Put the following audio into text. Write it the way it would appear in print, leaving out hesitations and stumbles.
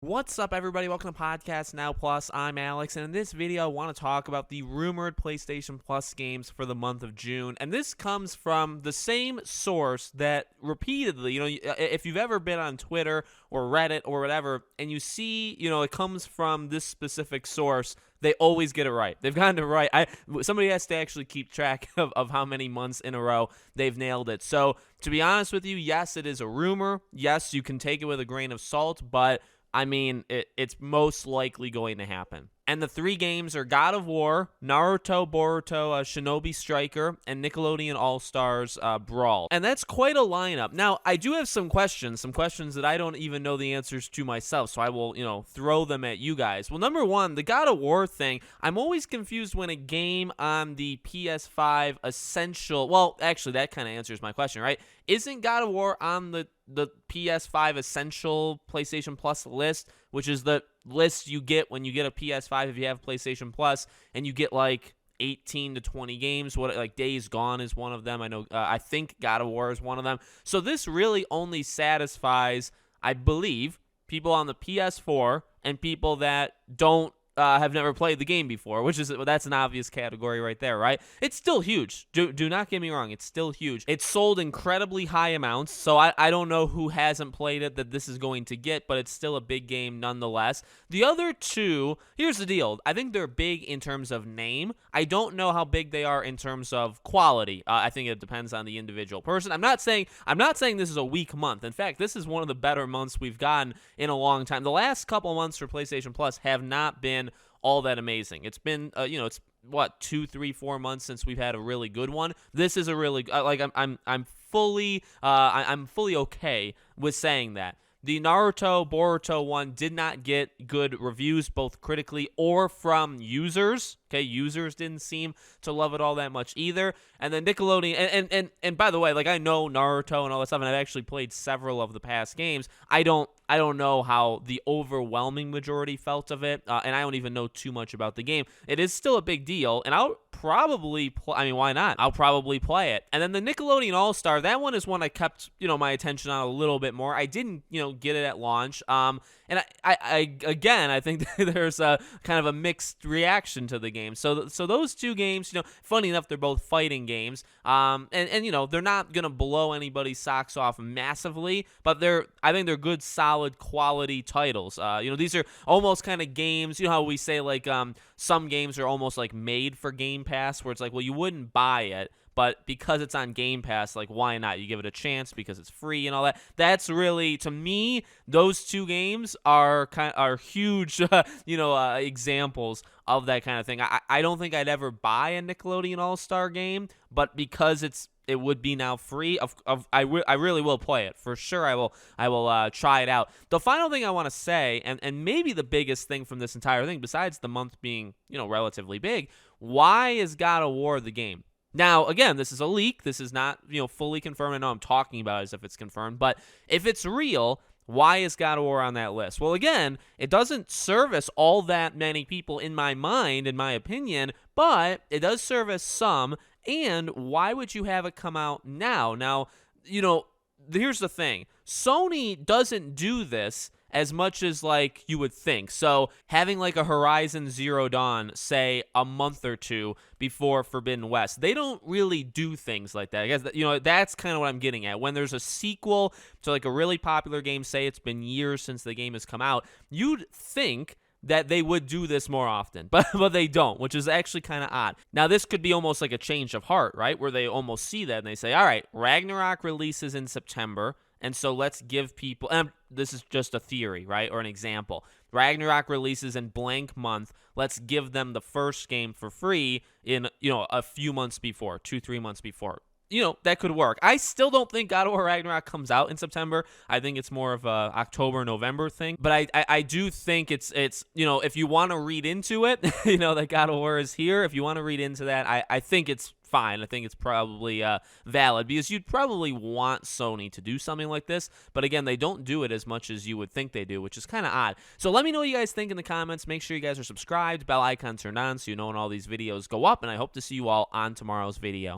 What's up, everybody? Welcome to Podcast Now Plus. I'm Alex, and in this video, I want to talk about the rumored PlayStation Plus games for the month of June. And this comes from the same source that repeatedly, if you've ever been on Twitter or Reddit or whatever, and you see, it comes from this specific source, they always get it right. They've gotten it right. Somebody has to actually keep track of how many months in a row they've nailed it. So, to be honest with you, yes, it is a rumor. Yes, you can take it with a grain of salt, but I mean, it's most likely going to happen. And the three games are God of War, Naruto, Boruto, Shinobi Striker, and Nickelodeon All-Stars Brawl. And that's quite a lineup. Now, I do have some questions that I don't even know the answers to myself, so I will, throw them at you guys. Well, number one, the God of War thing, I'm always confused when a game on the PS5 Essential, well, actually, that kind of answers my question, right? Isn't God of War on the PS5 Essential PlayStation Plus list, which is the list you get when you get a PS5 if you have PlayStation Plus, and you get like 18 to 20 games. Like Days Gone is one of them. I know. I think God of War is one of them. So this really only satisfies, I believe, people on the PS4 and people that don't have never played the game before, that's an obvious category right there, right? It's still huge. Do not get me wrong. It's still huge. It's sold incredibly high amounts, so I don't know who hasn't played it that this is going to get, but it's still a big game nonetheless. The other two, here's the deal. I think they're big in terms of name. I don't know how big they are in terms of quality. I think it depends on the individual person. I'm not saying this is a weak month. In fact, this is one of the better months we've gotten in a long time. The last couple months for PlayStation Plus have not been all that amazing. It's been, it's what, 2, 3, 4 months since we've had a really good one. This is a really I'm fully okay with saying that. The Naruto Boruto one did not get good reviews, both critically or from users. Okay, users didn't seem to love it all that much either. And then Nickelodeon, and by the way, like, I know Naruto and all that stuff, and I've actually played several of the past games. I don't know how the overwhelming majority felt of it, and I don't even know too much about the game. It is still a big deal, and I'll probably play. I mean, why not? I'll probably play it. And then the Nickelodeon All-Star, that one is one I kept, my attention on a little bit more. I didn't, get it at launch. And I think there's a kind of a mixed reaction to the game. So those two games, funny enough, they're both fighting games. And they're not gonna blow anybody's socks off massively, but I think they're good, solid, quality titles. These are almost kind of games. You know how we say, like, some games are almost like made for Game Pass, where it's like, well, you wouldn't buy it, but because it's on Game Pass, like, why not? You give it a chance because it's free and all that. That's really, to me, those two games are huge, examples of that kind of thing. I don't think I'd ever buy a Nickelodeon All-Star game, but because it would be now free, I really will play it for sure. I will try it out. The final thing I want to say, and maybe the biggest thing from this entire thing, besides the month being relatively big, why is God of War the game? Now, again, this is a leak. This is not, fully confirmed. I know I'm talking about it as if it's confirmed, but if it's real, why is God of War on that list? Well, again, it doesn't service all that many people in my mind, in my opinion, but it does service some, and why would you have it come out now? Now, here's the thing. Sony doesn't do this as much as, like, you would think. So having, like, a Horizon Zero Dawn, say, a month or two before Forbidden West, they don't really do things like that. I guess that's kind of what I'm getting at. When there's a sequel to, like, a really popular game, say it's been years since the game has come out, you'd think that they would do this more often, but they don't, which is actually kind of odd. Now, this could be almost like a change of heart, right? Where they almost see that and they say, all right, Ragnarok releases in September, and so let's give people, and this is just a theory, right, or an example. Ragnarok releases in blank month. Let's give them the first game for free in, a few months before, 2-3 months before. That could work. I still don't think God of War Ragnarok comes out in September. I think it's more of a October, November thing. But I do think it's if you want to read into it, that God of War is here. If you want to read into that, I think it's fine. I think it's probably valid, because you'd probably want Sony to do something like this. But again, they don't do it as much as you would think they do, which is kind of odd. So let me know what you guys think in the comments. Make sure you guys are subscribed, bell icon turned on, so you know when all these videos go up. And I hope to see you all on tomorrow's video.